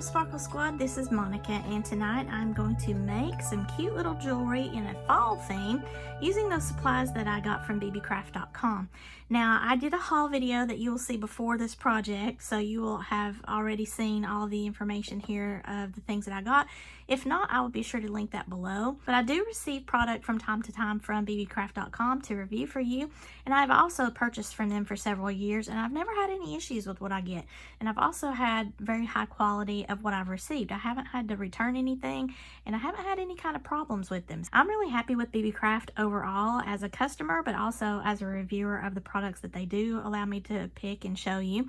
Hello Sparkle Squad, this is Monica, and tonight I'm going to make some cute little jewelry in a fall theme using those supplies that I got from BeeBeeCraft.com. Now, I did a haul video that you will see before this project, so you will have already seen all the information here of the things that I got. If not, I will be sure to link that below. But I do receive product from time to time from BeeBeeCraft.com to review for you, and I've also purchased from them for several years, and I've never had any issues with what I get. And I've also had very high quality of what I've received. I haven't had to return anything, and I haven't had any kind of problems with them. I'm really happy with BeeBeeCraft overall as a customer, but also as a reviewer of the products that they do allow me to pick and show you.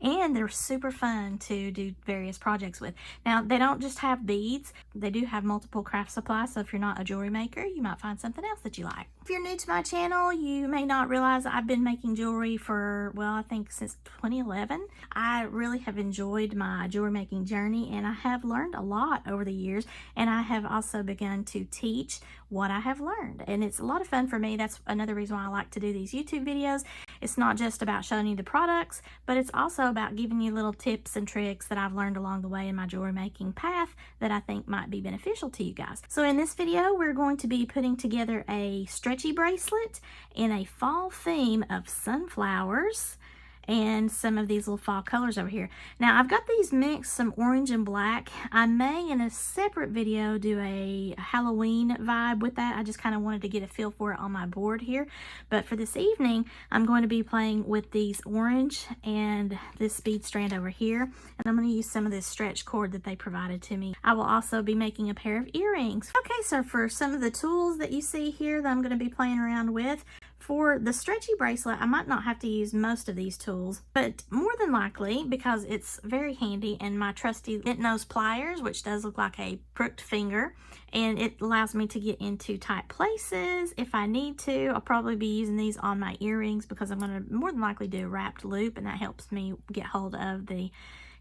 And they're super fun to do various projects with. Now, they don't just have beads. They do have multiple craft supplies, so if you're not a jewelry maker, you might find something else that you like. If you're new to my channel, you may not realize I've been making jewelry for, well, I think since 2011. I really have enjoyed my jewelry making journey, and I have learned a lot over the years, and I have also begun to teach what I have learned, and it's a lot of fun for me. That's another reason why I like to do these YouTube videos. It's not just about showing you the products, but it's also about giving you little tips and tricks that I've learned along the way in my jewelry making path that I think might be beneficial to you guys. So in this video, we're going to be putting together a stretchy bracelet in a fall theme of sunflowers and some of these little fall colors over here. Now, I've got these mixed, some orange and black. I may in a separate video do a Halloween vibe with that. I just kind of wanted to get a feel for it on my board here. But for this evening, I'm going to be playing with these orange and this bead strand over here. And I'm going to use some of this stretch cord that they provided to me. I will also be making a pair of earrings. Okay, so for some of the tools that you see here that I'm going to be playing around with, for the stretchy bracelet, I might not have to use most of these tools, but more than likely, because it's very handy, and my trusty bent nose pliers, which does look like a crooked finger, and it allows me to get into tight places if I need to. I'll probably be using these on my earrings because I'm going to more than likely do a wrapped loop, and that helps me get hold of the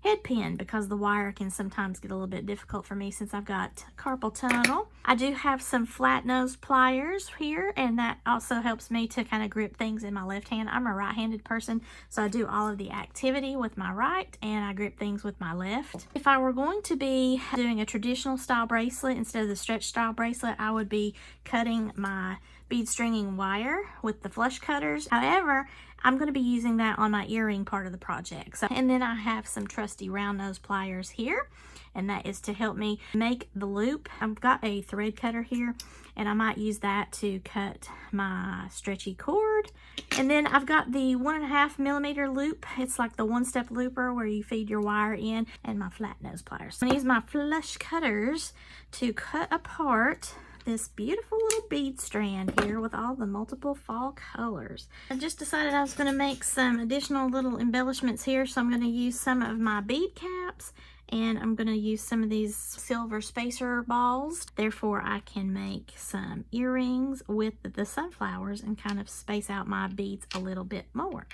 head pin because the wire can sometimes get a little bit difficult for me since I've got carpal tunnel. I do have some flat nose pliers here, and that also helps me to kind of grip things in my left hand. I'm a right-handed person, so I do all of the activity with my right and I grip things with my left. If I were going to be doing a traditional style bracelet instead of the stretch style bracelet, I would be cutting my bead stringing wire with the flush cutters. However, I'm going to be using that on my earring part of the project. So, and then I have some trusty round nose pliers here, and that is to help me make the loop. I've got a thread cutter here, and I might use that to cut my stretchy cord. And then I've got the 1.5 millimeter loop. It's like the one-step looper where you feed your wire in, and my flat nose pliers. I'm going to use my flush cutters to cut apart this beautiful little bead strand here with all the multiple fall colors. I just decided I was going to make some additional little embellishments here, so I'm going to use some of my bead caps, and I'm going to use some of these silver spacer balls. Therefore, I can make some earrings with the sunflowers and kind of space out my beads a little bit more.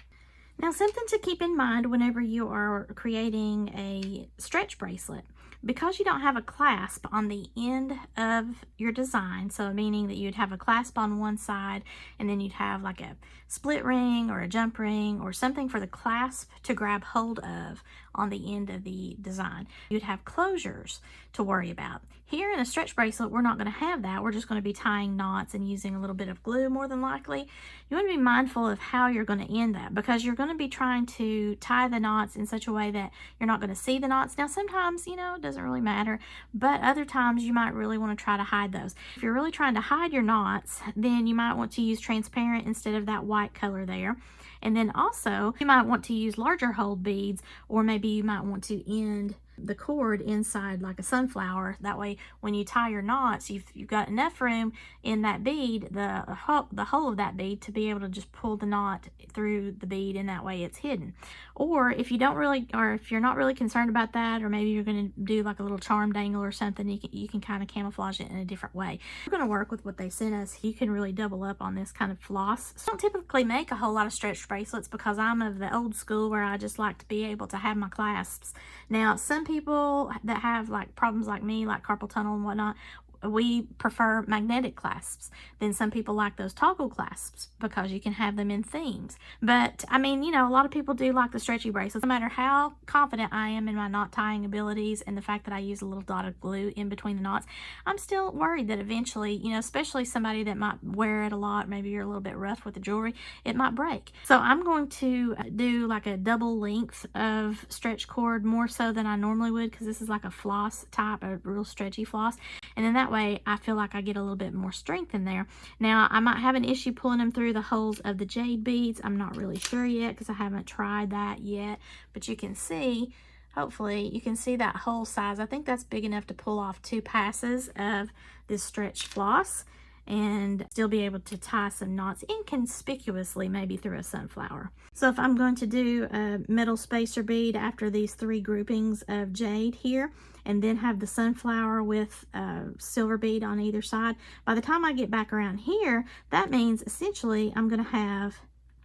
Now, something to keep in mind whenever you are creating a stretch bracelet, because you don't have a clasp on the end of your design, so meaning that you'd have a clasp on one side and then you'd have like a split ring or a jump ring or something for the clasp to grab hold of on the end of the design. You'd have closures to worry about. Here in a stretch bracelet, we're not going to have that. We're just going to be tying knots and using a little bit of glue more than likely. You want to be mindful of how you're going to end that, because you're going to be trying to tie the knots in such a way that you're not going to see the knots. Now, sometimes, you know, it doesn't really matter, but other times you might really want to try to hide those. If you're really trying to hide your knots, then you might want to use transparent instead of that white color there. And then also, you might want to use larger hold beads, or maybe you might want to end the cord inside like a sunflower. That way, when you tie your knots, you've got enough room in that bead, the hole of that bead, to be able to just pull the knot through the bead, and that way it's hidden. Or if you don't really, or if you're not really concerned about that, or maybe you're going to do like a little charm dangle or something, you can kind of camouflage it in a different way. We're going to work with what they sent us. You can really double up on this kind of floss. So I don't typically make a whole lot of stretch bracelets because I'm of the old school where I just like to be able to have my clasps. Now, some people that have like problems like me, like carpal tunnel and whatnot, we prefer magnetic clasps. Then some people like those toggle clasps because you can have them in themes. But I mean, you know, a lot of people do like the stretchy bracelets. No matter how confident I am in my knot tying abilities and the fact that I use a little dot of glue in between the knots, I'm still worried that eventually, you know, especially somebody that might wear it a lot, maybe you're a little bit rough with the jewelry, it might break. So I'm going to do like a double length of stretch cord, more so than I normally would, because this is like a floss type, a real stretchy floss. And then that way I feel like I get a little bit more strength in there. Now I might have an issue pulling them through the holes of the jade beads. I'm not really sure yet because I haven't tried that yet, but you can see, hopefully you can see that hole size. I think that's big enough to pull off 2 passes of this stretch floss and still be able to tie some knots inconspicuously, maybe through a sunflower. So if I'm going to do a metal spacer bead after these 3 groupings of jade here, and then have the sunflower with a silver bead on either side, by the time I get back around here, that means essentially I'm going to have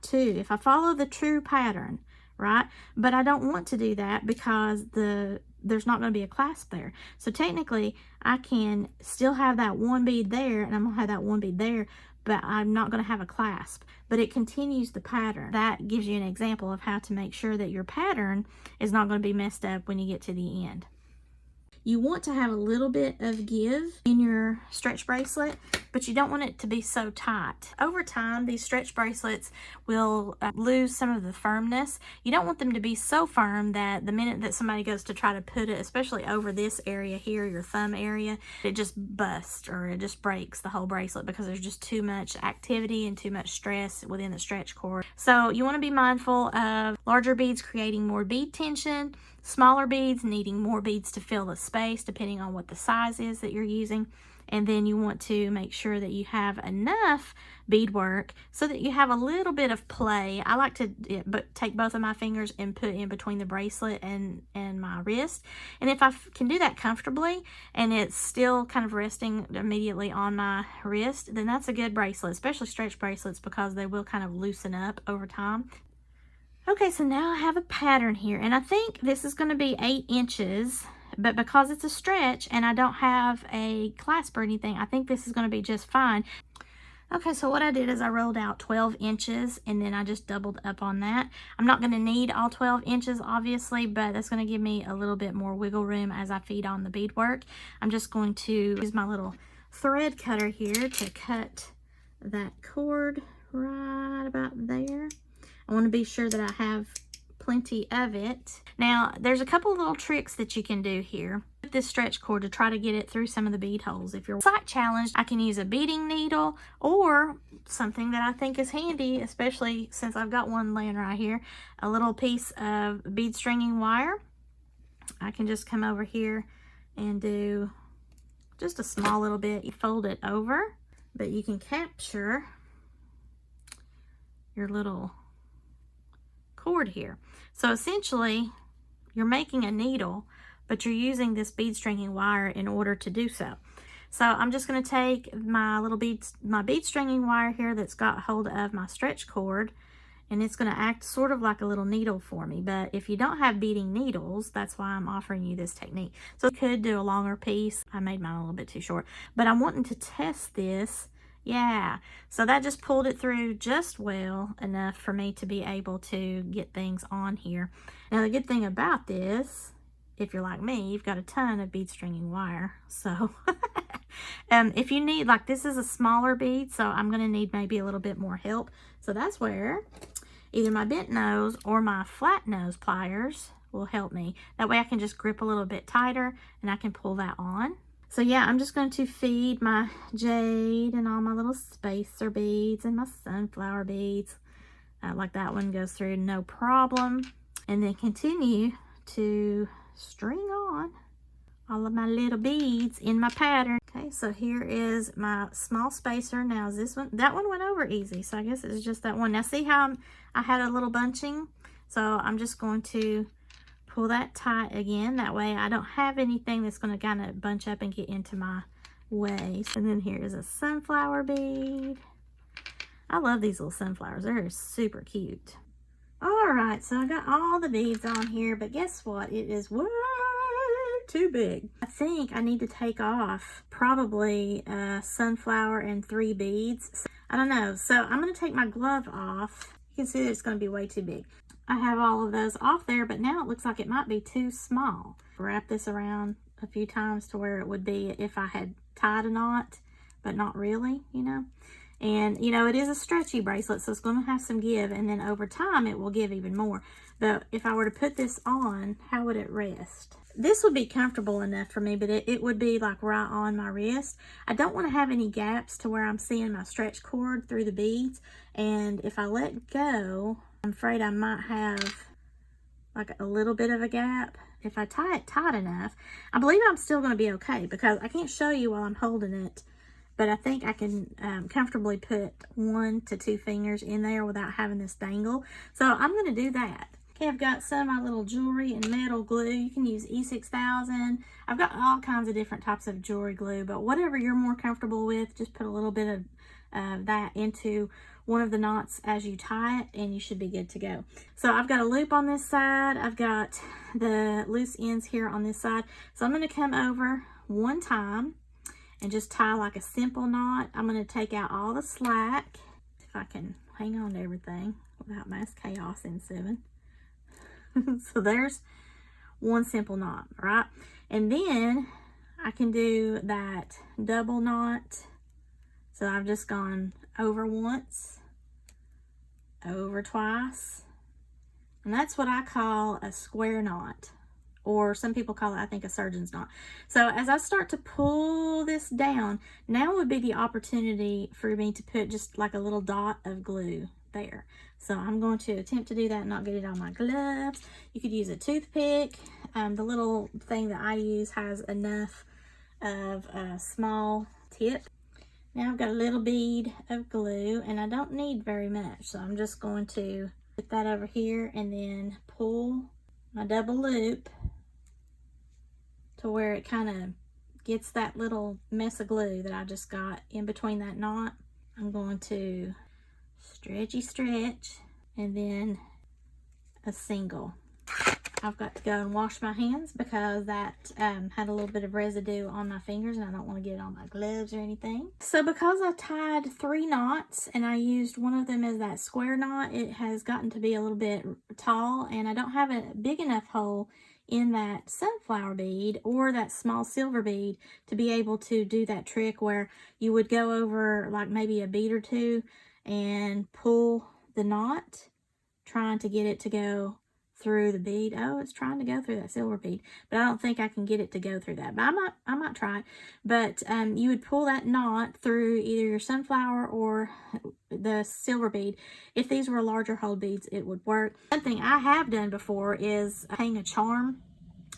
2, if I follow the true pattern, right? But I don't want to do that because there's not going to be a clasp there. So technically I can still have that 1 bead there, and I'm going to have that 1 bead there, but I'm not going to have a clasp, but it continues the pattern. That gives you an example of how to make sure that your pattern is not going to be messed up when you get to the end. You want to have a little bit of give in your stretch bracelet, but you don't want it to be so tight. Over time, these stretch bracelets will lose some of the firmness. You don't want them to be so firm that the minute that somebody goes to try to put it, especially over this area here, your thumb area, it just busts or it just breaks the whole bracelet because there's just too much activity and too much stress within the stretch cord. So you want to be mindful of larger beads creating more bead tension, smaller beads needing more beads to fill the space depending on what the size is that you're using. And then you want to make sure that you have enough beadwork so that you have a little bit of play. I like to take both of my fingers and put in between the bracelet and my wrist. And if I can do that comfortably and it's still kind of resting immediately on my wrist, then that's a good bracelet, especially stretch bracelets, because they will kind of loosen up over time. Okay, so now I have a pattern here, and I think this is going to be 8 inches, but because it's a stretch and I don't have a clasp or anything, I think this is going to be just fine. Okay, so what I did is I rolled out 12 inches, and then I just doubled up on that. I'm not going to need all 12 inches, obviously, but that's going to give me a little bit more wiggle room as I feed on the beadwork. I'm just going to use my little thread cutter here to cut that cord right about there. I want to be sure that I have plenty of it. Now, there's a couple little tricks that you can do here with this stretch cord to try to get it through some of the bead holes. If you're sight challenged, I can use a beading needle, or something that I think is handy, especially since I've got one laying right here, a little piece of bead stringing wire. I can just come over here and do just a small little bit. You fold it over, but you can capture your little cord here. So essentially you're making a needle, but you're using this bead stringing wire in order to do so. So I'm just going to take my little bead stringing wire here that's got hold of my stretch cord, and it's going to act sort of like a little needle for me. But if you don't have beading needles, that's why I'm offering you this technique. So you could do a longer piece. I made mine a little bit too short, but I'm wanting to test this. Yeah, so that just pulled it through just well enough for me to be able to get things on here. Now, the good thing about this, if you're like me, you've got a ton of bead stringing wire. So if you need, like, this is a smaller bead, so I'm going to need maybe a little bit more help. So that's where either my bent nose or my flat nose pliers will help me. That way I can just grip a little bit tighter and I can pull that on. So yeah, I'm just going to feed my jade and all my little spacer beads and my sunflower beads. Like that one goes through no problem. And then continue to string on all of my little beads in my pattern. Okay, so here is my small spacer. Now is this one, that one went over easy. So I guess it's just that one. Now see how I had a little bunching? So I'm just going to pull that tight again. That way I don't have anything that's going to kind of bunch up and get into my way. And then here is a sunflower bead. I love these little sunflowers. They're super cute. All right, so I got all the beads on here, but guess what? It is way too big. I think I need to take off probably sunflower and 3 beads. So, I don't know. So I'm going to take my glove off. You can see that it's going to be way too big. I have all of those off there, but now it looks like it might be too small. Wrap this around a few times to where it would be if I had tied a knot, but not really, you know. And, you know, it is a stretchy bracelet, so it's going to have some give, and then over time it will give even more. But if I were to put this on, how would it rest? This would be comfortable enough for me, but it would be like right on my wrist. I don't want to have any gaps to where I'm seeing my stretch cord through the beads. And if I let go, I'm afraid I might have like a little bit of a gap. If I tie it tight enough, I believe I'm still going to be okay, because I can't show you while I'm holding it, but I think I can comfortably put 1 to 2 fingers in there without having this dangle. So I'm going to do that. Okay, I've got some of my little jewelry and metal glue. You can use E6000. I've got all kinds of different types of jewelry glue, but whatever you're more comfortable with, just put a little bit of that into one of the knots as you tie it, and you should be good to go. So I've got a loop on this side. I've got the loose ends here on this side. So I'm going to come over one time and just tie like a simple knot. I'm going to take out all the slack, if I can hang on to everything without mass chaos ensuing. So there's one simple knot, right? And then I can do that double knot. So I've just gone over once, over twice, and that's what I call a square knot, or some people call it, I think, a surgeon's knot. So as I start to pull this down, now would be the opportunity for me to put just like a little dot of glue there. So I'm going to attempt to do that and not get it on my gloves. You could use a toothpick. The little thing that I use has enough of a small tip. Now I've got a little bead of glue, and I don't need very much, so I'm just going to put that over here and then pull my double loop to where it kind of gets that little mess of glue that I just got in between that knot. I'm going to stretch, and then a single. I've got to go and wash my hands because that had a little bit of residue on my fingers, and I don't want to get it on my gloves or anything. So because I tied 3 knots and I used one of them as that square knot, it has gotten to be a little bit tall, and I don't have a big enough hole in that sunflower bead or that small silver bead to be able to do that trick where you would go over like maybe a bead or two and pull the knot, trying to get it to go through the bead. Oh, it's trying to go through that silver bead, but I don't think I can get it to go through that. But I might try it. But you would pull that knot through either your sunflower or the silver bead. If these were larger hole beads, it would work. Something I have done before is hang a charm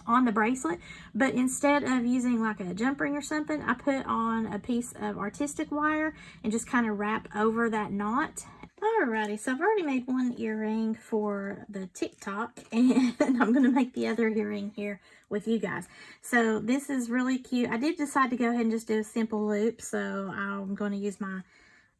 on the bracelet, but instead of using like a jump ring or something, I put on a piece of artistic wire and just kind of wrap over that knot. Alrighty, so I've already made one earring for the TikTok, and I'm going to make the other earring here with you guys. So this is really cute. I did decide to go ahead and just do a simple loop, so I'm going to use my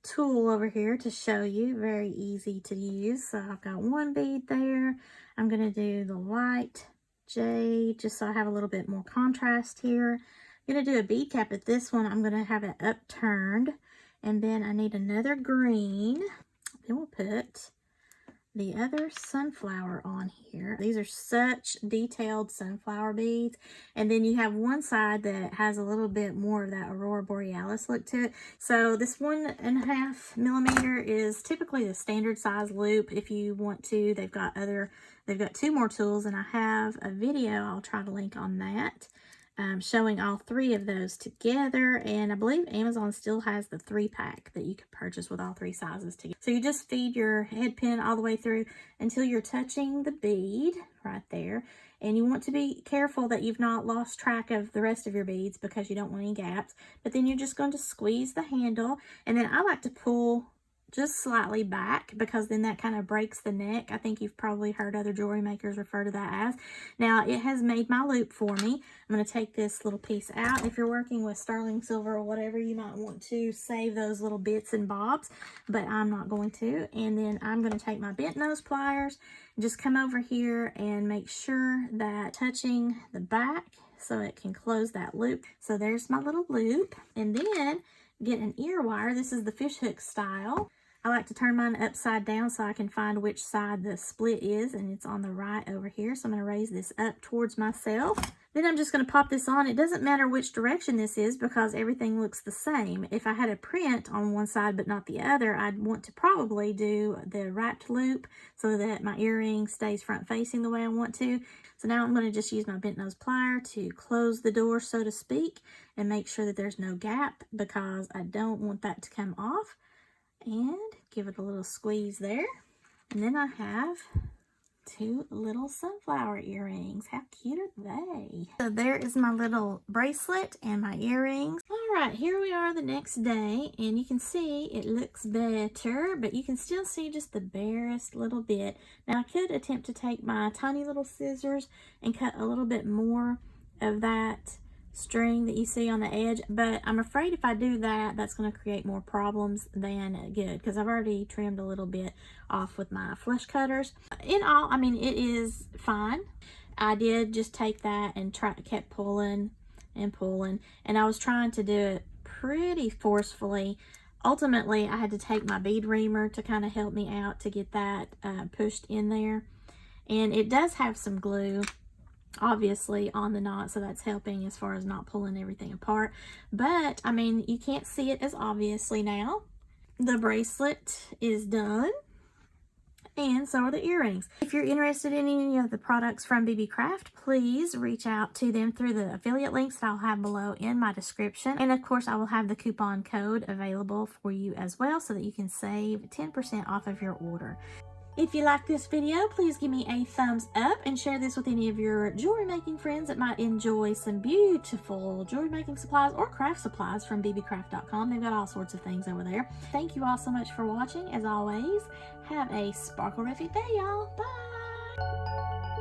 tool over here to show you. Very easy to use. So I've got one bead there. I'm going to do the light jade just so I have a little bit more contrast here. I'm going to do a bead cap at this one. I'm going to have it upturned, and then I need another green. Then we'll put the other sunflower on here. These are such detailed sunflower beads. And then you have one side that has a little bit more of that Aurora Borealis look to it. So this 1.5 millimeter is typically the standard size loop. If you want to, they've got 2 more tools, and I have a video I'll try to link on that. Showing all 3 of those together, and I believe Amazon still has the 3-pack that you can purchase with all 3 sizes together. So you just feed your head pin all the way through until you're touching the bead right there, and you want to be careful that you've not lost track of the rest of your beads because you don't want any gaps. But then you're just going to squeeze the handle, and then I like to pull just slightly back, because then that kind of breaks the neck. I think you've probably heard other jewelry makers refer to that as. Now it has made my loop for me. I'm going to take this little piece out. If you're working with sterling silver or whatever, you might want to save those little bits and bobs, but I'm not going to. And then I'm going to take my bent nose pliers, just come over here and make sure that touching the back so it can close that loop. So there's my little loop. And then get an ear wire. This is the fishhook style. I like to turn mine upside down so I can find which side the split is, and it's on the right over here. So I'm going to raise this up towards myself. Then I'm just going to pop this on. It doesn't matter which direction this is because everything looks the same. If I had a print on one side but not the other, I'd want to probably do the wrapped loop so that my earring stays front facing the way I want to. So now I'm going to just use my bent nose plier to close the door, so to speak, and make sure that there's no gap because I don't want that to come off. And give it a little squeeze there. And then I have two little sunflower earrings. How cute are they? So there is my little bracelet and my earrings. All right, here we are the next day, and you can see it looks better, but you can still see just the barest little bit. Now I could attempt to take my tiny little scissors and cut a little bit more of that string that you see on the edge, but I'm afraid if I do that, that's going to create more problems than good, because I've already trimmed a little bit off with my flush cutters. In all, I mean, it is fine. I did just take that and kept pulling and pulling, and I was trying to do it pretty forcefully. Ultimately, I had to take my bead reamer to kind of help me out to get that pushed in there, and it does have some glue obviously on the knot, so that's helping as far as not pulling everything apart. But I mean, you can't see it as obviously now. The bracelet is done, and so are the earrings. If you're interested in any of the products from BeeBeeCraft, please reach out to them through the affiliate links that I'll have below in my description. And of course, I will have the coupon code available for you as well, so that you can save 10% off of your order. If you like this video, please give me a thumbs up and share this with any of your jewelry making friends that might enjoy some beautiful jewelry making supplies or craft supplies from BeeBeeCraft.com. They've got all sorts of things over there. Thank you all so much for watching. As always, have a sparkle-rific day, y'all. Bye!